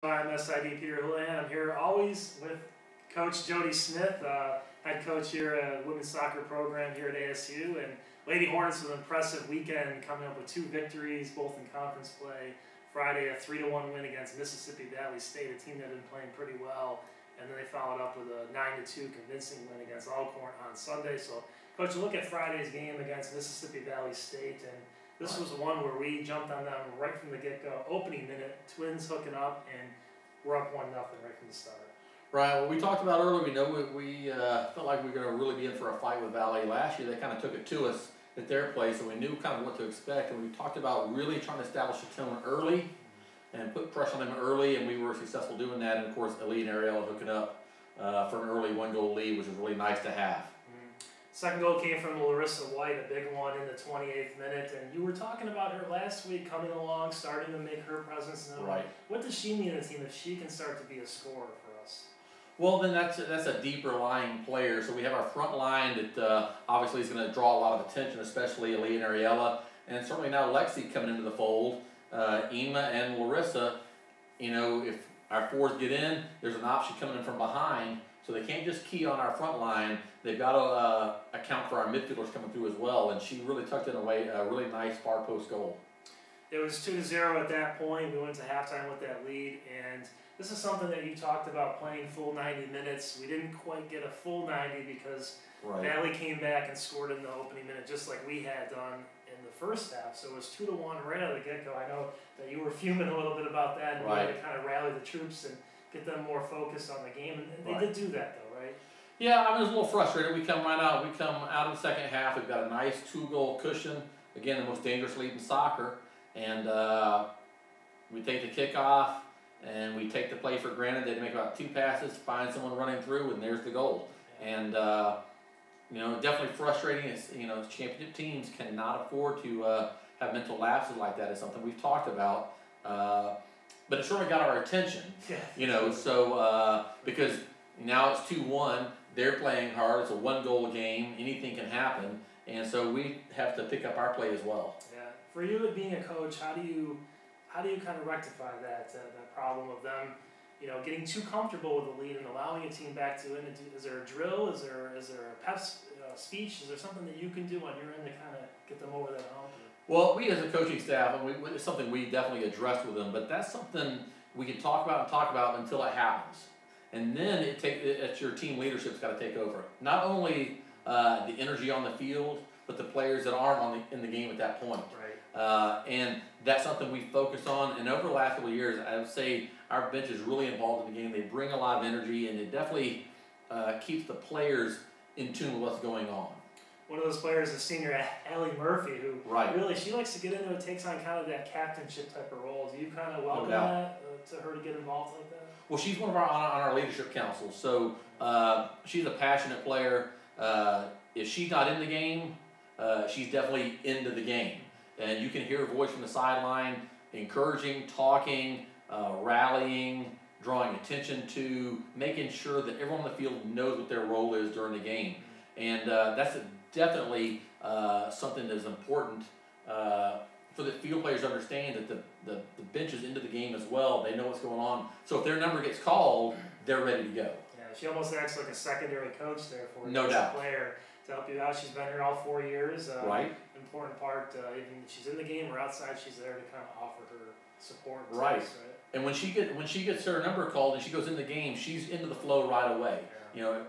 I'm SID Peter Holehan. I'm here always with Coach Jodie Smith, head coach here at women's soccer program here at ASU. And Lady Hornets with an impressive weekend, coming up with 2 victories, both in conference play. Friday, a 3-1 win against Mississippi Valley State, a team that had been playing pretty well. And then they followed up with a 9-2 convincing win against Alcorn on Sunday. So, Coach, look at Friday's game against Mississippi Valley State, and this was one where we jumped on them right from the get-go. Opening minute, Twins hooking up, and we're up 1-0 right from the start. Right. Well, we talked about earlier. We know we felt like we were going to really be in for a fight with Valley last year. They kind of took it to us at their place, so we knew kind of what to expect. And we talked about really trying to establish a tone early and put pressure on them early, and we were successful doing that. And of course, Elite and Ariella hooking up for an early 1-goal lead, which was really nice to have. Second goal came from Larissa White, a big one in the 28th minute. And you were talking about her last week, coming along, starting to make her presence known. Right. What does she mean in the team if she can start to be a scorer for us? Well, then that's a deeper lying player. So we have our front line that obviously is going to draw a lot of attention, especially Aaliyah and Ariella, and certainly now Lexi coming into the fold. Ema and Larissa, you know, if our forwards get in, there's an option coming in from behind. So they can't just key on our front line. They've got to account for our midfielders coming through as well. And she really tucked in a really nice far post goal. It was 2-0 at that point. We went to halftime with that lead. And this is something that you talked about, playing full 90 minutes. We didn't quite get a full 90 because Valley came back and scored in the opening minute just like we had done in the first half. So it was 2-1 right out of the get-go. I know that you were fuming a little bit about that, and we had to kind of rally the troops and get them more focused on the game, and they did do that though, right? Yeah, I was a little frustrated. We come out of the second half. We've got a nice 2-goal cushion. Again, the most dangerous lead in soccer, and we take the kickoff and we take the play for granted. They make about 2 passes, find someone running through, and there's the goal. And you know, definitely frustrating. It's, you know, championship teams cannot afford to have mental lapses like that. It's something we've talked about. But it certainly got our attention, you know, so because now it's 2-1, they're playing hard, it's a 1-goal game, anything can happen, and so we have to pick up our play as well. Yeah. For you, being a coach, how do you kind of rectify that problem of them, you know, getting too comfortable with the lead and allowing a team back to it? Is there a drill? Is there a pep speech? Is there something that you can do on your end to kind of get them over that hump? Well, we as a coaching staff, and it's something we definitely addressed with them, but that's something we can talk about until it happens. And then it's your team leadership's got to take over. Not only the energy on the field, but the players that aren't in the game at that point. Right. And that's something we focus on. And over the last couple of years, I would say our bench is really involved in the game. They bring a lot of energy, and it definitely keeps the players in tune with what's going on. One of those players is senior Allie Murphy, who really, she likes to get into it, takes on kind of that captainship type of role. Do you kind of welcome that to her to get involved like that? Well, she's one of our on our leadership council, so she's a passionate player. If she's not in the game, she's definitely into the game, and you can hear her voice from the sideline, encouraging, talking, rallying, drawing attention to, making sure that everyone on the field knows what their role is during the game, and that's definitely something that is important for the field players to understand, that the bench is into the game as well. They know what's going on. So if their number gets called, they're ready to go. Yeah, she almost acts like a secondary coach there for you. No doubt. Player to help you out. She's been here all 4 years. Right. Important part, even if she's in the game or outside, she's there to kind of offer her support. Right. And when she gets her number called and she goes in the game, she's into the flow right away. Yeah. You know,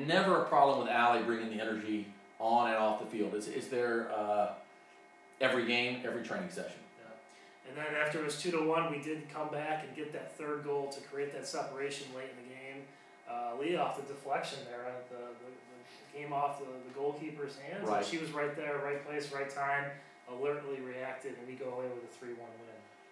never a problem with Allie bringing the energy on and off the field. It's there every game, every training session. Yeah. And then after it was 2-1, we did come back and get that 3rd goal to create that separation late in the game. Leah off the deflection there, the game off the goalkeeper's hands. Right. And she was right there, right place, right time, alertly reacted, and we go away with a 3-1 win.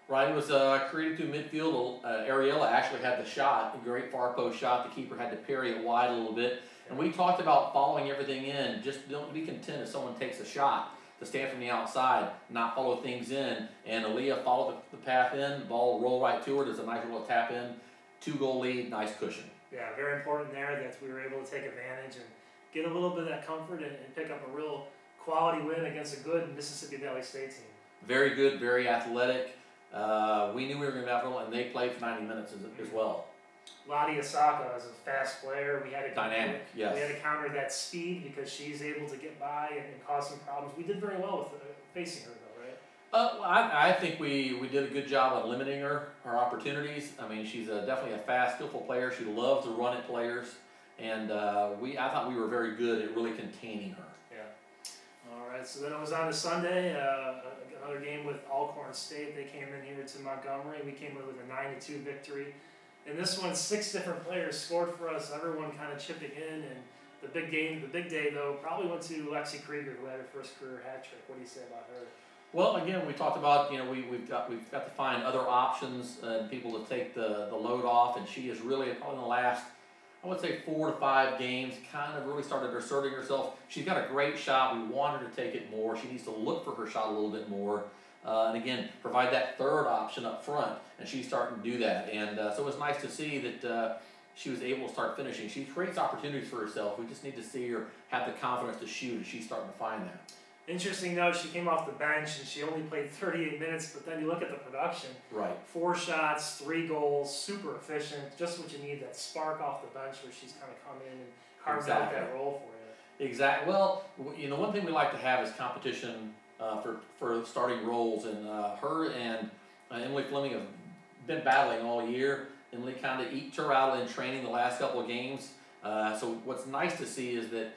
Right, it was created through midfield. Ariella actually had the shot, a great far post shot. The keeper had to parry it wide a little bit. And we talked about following everything in. Just don't be content if someone takes a shot to stand from the outside, not follow things in. And Aaliyah followed the path in, the ball rolled right to her. There's a nice little tap in, 2-goal lead, nice cushion. Yeah, very important there that we were able to take advantage and get a little bit of that comfort and pick up a real quality win against a good Mississippi Valley State team. Very good, very athletic. we knew we were going to have trouble, and they played for 90 minutes as well. Lady Hornets is a fast player. We had to Dynamic, yes. We had to counter that speed because she's able to get by and cause some problems. We did very well with facing her, though, right? Well, I think we did a good job of limiting her opportunities. I mean, she's definitely a fast, skillful player. She loves to run at players, and I thought we were very good at really containing her. Yeah. All right. So then it was on to Sunday. Another game with Alcorn State. They came in here to Montgomery. We came in with a 9-2 victory. In this one, 6 different players scored for us. Everyone kind of chipping in, and the big day though, probably went to Lexi Krieger, who had her first career hat trick. What do you say about her? Well, again, we talked about, you know, we've got to find other options and people to take the load off, and she is really probably in the last, I would say 4 to 5 games, kind of really started asserting herself. She's got a great shot. We want her to take it more. She needs to look for her shot a little bit more. And again, provide that third option up front, and she's starting to do that. And so it was nice to see that she was able to start finishing. She creates opportunities for herself. We just need to see her have the confidence to shoot, and she's starting to find that. Interesting note, she came off the bench and she only played 38 minutes, but then you look at the production. Right. 4 shots, 3 goals, super efficient, just what you need, that spark off the bench where she's kind of come in and carved out that role for you. Exactly. Well, you know, one thing we like to have is competition for starting roles, and her and Emily Fleming have been battling all year. Emily kind of eked her out in training the last couple of games. So what's nice to see is that,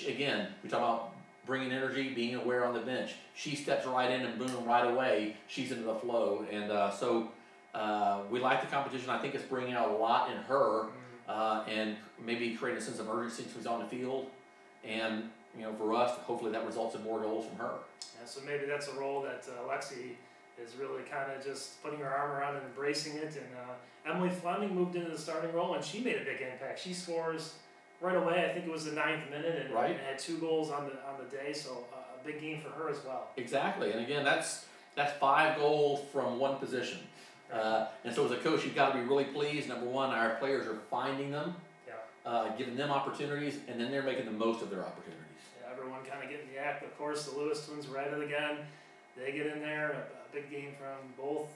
again, we talk about bringing energy, being aware on the bench. She steps right in and boom, right away, she's into the flow. And so we like the competition. I think it's bringing out a lot in her and maybe creating a sense of urgency since she's on the field. And, you know, for us, hopefully that results in more goals from her. Yeah, so maybe that's a role that Lexi is really kind of just putting her arm around and embracing it. And Emily Fleming moved into the starting role, and she made a big impact. She scores right away. I think it was the 9th minute, and had 2 goals on the day. So a big game for her as well. Exactly, and again, that's 5 goals from one position. And so as a coach, you've got to be really pleased. Number one, our players are finding them, giving them opportunities, and then they're making the most of their opportunities. Yeah, everyone kind of getting the act. Of course, the Lewis twins were at it again. They get in there. A big game from both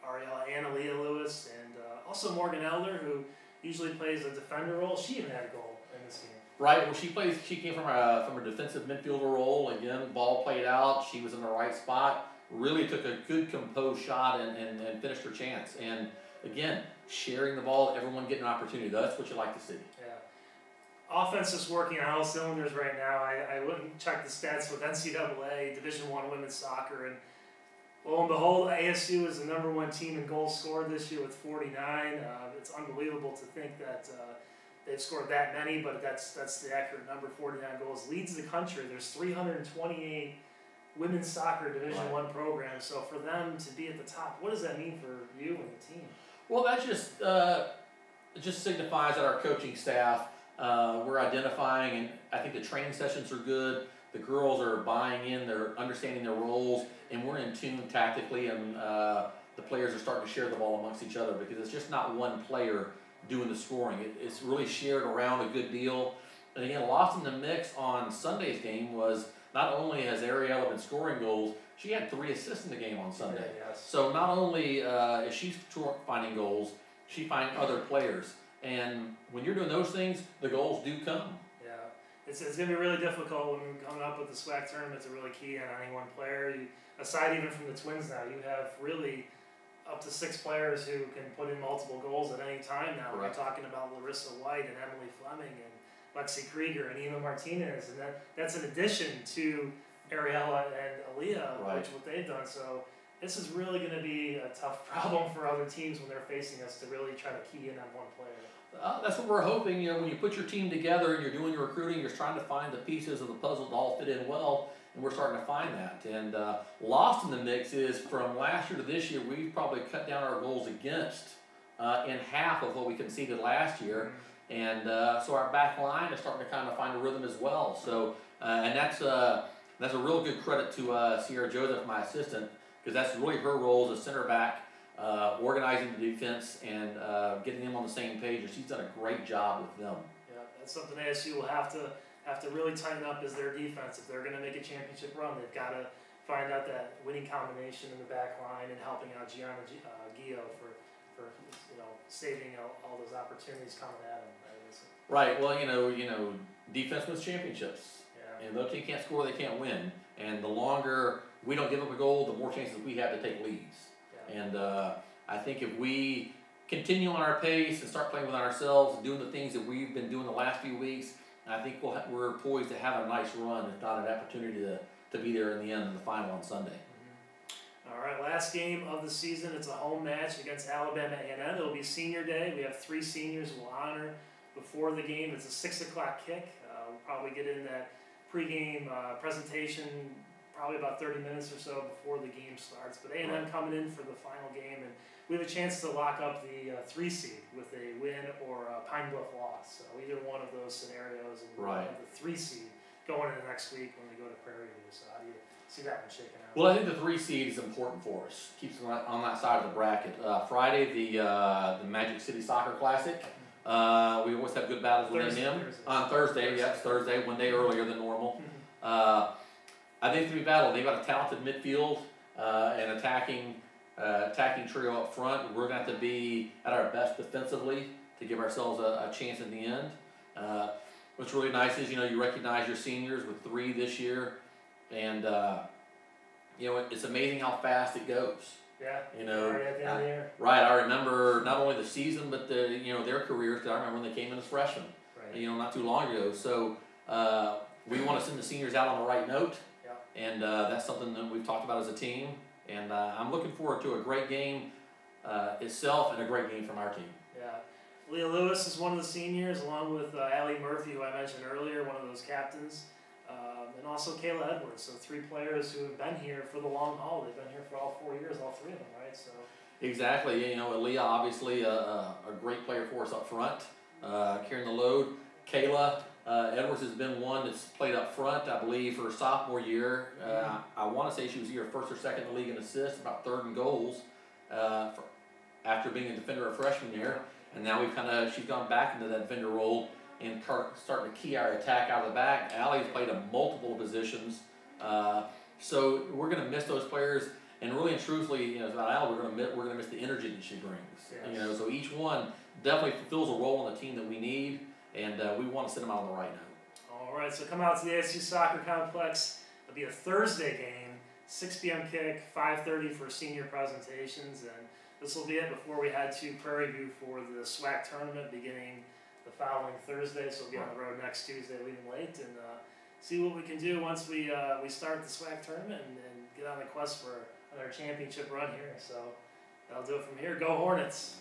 Ariella and Aaliyah Lewis, and also Morgan Elder, who usually plays a defender role. She even had a goal in this game. Right. Well, she came from a defensive midfielder role. Again, ball played out. She was in the right spot. Really took a good composed shot and finished her chance. And again, sharing the ball, everyone getting an opportunity. That's what you like to see. Yeah. Offense is working on all cylinders right now. I went and checked the stats with NCAA Division I women's soccer, and lo and behold, ASU is the #1 team in goals scored this year with 49. It's unbelievable to think that they've scored that many, but that's the accurate number. 49 goals leads the country. There's 328 women's soccer Division I programs. So for them to be at the top, what does that mean for you and the team? Well, that just signifies that our coaching staff, we're identifying, and I think the training sessions are good. The girls are buying in, they're understanding their roles, and we're in tune tactically, and the players are starting to share the ball amongst each other, because it's just not one player doing the scoring. It's really shared around a good deal. And again, lost in the mix on Sunday's game was not only has Ariella been scoring goals, she had 3 assists in the game on Sunday. Yes. So not only is she finding goals, she finds other players. And when you're doing those things, the goals do come. Yeah, it's going to be really difficult when we're coming up with the SWAC tournament to really key in on any one player. Aside even from the twins now, you have really up to 6 players who can put in multiple goals at any time now. We're talking about Larissa White and Emily Fleming and Lexi Krieger and Eva Martinez, and that's in addition to Ariella and Aaliyah, which what they've done. So this is really going to be a tough problem for other teams when they're facing us to really try to key in on one player. That's what we're hoping. You know, when you put your team together and you're doing your recruiting, you're trying to find the pieces of the puzzle to all fit in well, and we're starting to find that. And lost in the mix is from last year to this year, we've probably cut down our goals against in half of what we conceded last year. And so our back line is starting to kind of find a rhythm as well. So, and that's a real good credit to Sierra Joseph, my assistant, because that's really her role as a center back, organizing the defense and getting them on the same page. And she's done a great job with them. Yeah, that's something ASU will have to really tighten up is their defense. If they're going to make a championship run, they've got to find out that winning combination in the back line and helping out Gianna Gio for saving all those opportunities coming at him. Right. Well, defense wins championships. Yeah. And if the team can't score, they can't win. And the longer we don't give up a goal, the more chances we have to take leads. Yeah. And I think if we continue on our pace and start playing with ourselves and doing the things that we've been doing the last few weeks, I think we're poised to have a nice run, if not an opportunity to be there in the end of the final on Sunday. All right, last game of the season. It's a home match against Alabama A&M. It'll be senior day. We have 3 seniors we'll honor before the game. It's a 6 o'clock kick. We'll probably get in that pregame presentation probably about 30 minutes or so before the game starts. But A&M coming in for the final game, and we have a chance to lock up the 3 seed with a win or a Pine Bluff loss. So either one of those scenarios, and we'll have the 3 seed going into next week when we go to Prairie View. So how do you see that one shaking out? Well, I think the 3 seed is important for us. Keeps us on that side of the bracket. Friday, the Magic City Soccer Classic. We always have good battles with them. On Thursday, yes, Thursday, 1 day earlier than normal. I think it's going to be battle. They've got a talented midfield and attacking trio up front. We're going to have to be at our best defensively to give ourselves a chance in the end. What's really nice is, you recognize your seniors with 3 this year, and it's amazing how fast it goes. Yeah. Right at the end of the year. Right. I remember not only the season, but their careers. Because I remember when they came in as freshmen. Right. Not too long ago. So we want to send the seniors out on the right note, and that's something that we've talked about as a team. And I'm looking forward to a great game itself and a great game from our team. Yeah. Leah Lewis is one of the seniors, along with Allie Murphy, who I mentioned earlier, one of those captains. And also Kayla Edwards, so 3 players who have been here for the long haul. They've been here for all 4 years, all 3 of them, right? So exactly. Leah obviously a great player for us up front, carrying the load. Kayla Edwards has been one that's played up front, I believe, her sophomore year. I want to say she was either 1st or 2nd in the league in assists, about 3rd in goals, after being a defender her freshman year. And now she's gone back into that defender role and starting to key our attack out of the back. Allie's played in multiple positions, so we're going to miss those players. And really and truthfully, about Allie, we're going to miss the energy that she brings. Yes. So each one definitely fulfills a role on the team that we need, and we want to send them out on the right note. All right, so come out to the ASU Soccer Complex. It'll be a Thursday game, 6 p.m. kick, 5:30 for senior presentations, and this will be it before we head to Prairie View for the SWAC tournament beginning the following Thursday. So we'll be on the road next Tuesday, leaving late, and see what we can do once we start the SWAC tournament and get on the quest for another championship run here. So that'll do it from here. Go Hornets!